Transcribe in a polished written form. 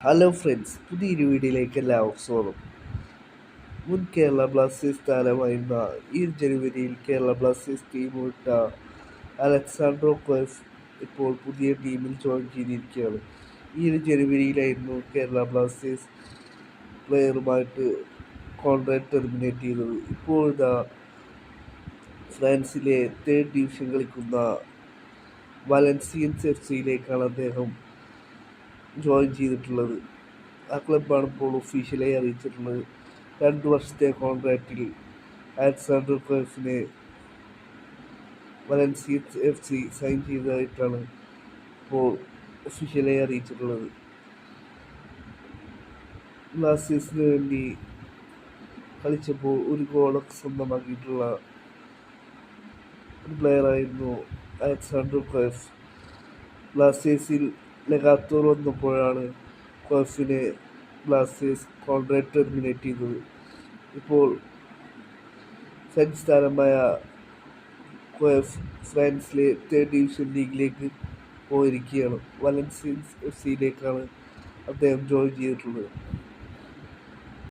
Hello friends, പുതിയൊരു വീഡിയോയിലേക്ക് എല്ലാവർക്കും സ്വാഗതം. മുൻ കേരള ബ്ലാസ്റ്റേഴ്സ് താരമായിരുന്ന ഈ ജനുവരിയിൽ കേരള ബ്ലാസ്റ്റേഴ്സ് ടീം വിട്ട അലക്സാൻഡ്രോ ക്വയഫ് ഇപ്പോൾ പുതിയ ടീമിൽ ജോയിൻ ചെയ്തിരിക്കുകയാണ്. ഈ ഒരു ജനുവരിയിലായിരുന്നു കേരള ബ്ലാസ്റ്റേഴ്സ് പ്ലെയറുമായിട്ട് കോൺട്രാക്ട് ടെർമിനേറ്റ് ചെയ്തത്. ഇപ്പോൾ ഫ്രാൻസിലെ തേർഡ് ഡിവിഷൻ കളിക്കുന്ന വലൻസിയൻസ് FC-യിലേക്കാണ് അദ്ദേഹം ജോയിൻ ചെയ്തിട്ടുള്ളത്. ആ ക്ലബ്ബാണ് ഇപ്പോൾ ഒഫീഷ്യലായി അറിയിച്ചിട്ടുള്ളത്. 2 വർഷത്തെ കോൺട്രാക്റ്റിൽ അലക്സാണ്ടർ ക്വയഫിനെ വലൻസിയൻസ് FC സൈൻ ചെയ്തതായിട്ടാണ് ഇപ്പോൾ ഒഫീഷ്യലായി അറിയിച്ചിട്ടുള്ളത്. ബ്ലാസ്റ്റേഴ്സിന് വേണ്ടി കളിച്ചപ്പോൾ ഒരു ഗോളൊക്കെ സ്വന്തമാക്കിയിട്ടുള്ള ഒരു പ്ലെയറായിരുന്നു അലക്സാണ്ടർ ക്വയഫ്. ബ്ലാസ്റ്റേഴ്സിൽ ലെഗാത്തോർ വന്നപ്പോഴാണ് ക്വയഫിനെ ബ്ലാസ്റ്റേഴ്സ് കോൺട്രാക്ട് ടെർമിനേറ്റ് ചെയ്തത്. ഇപ്പോൾ ഫ്രഞ്ച് താരമായ ക്വയഫ് ഫ്രാൻസിലെ തേർഡ് ഡിവിഷൻ ലീഗിലേക്ക് പോയിരിക്കുകയാണ്. വലൻസിയൻസ് FC-യിലേക്കാണ് അദ്ദേഹം ജോയിൻ ചെയ്തിട്ടുള്ളത്.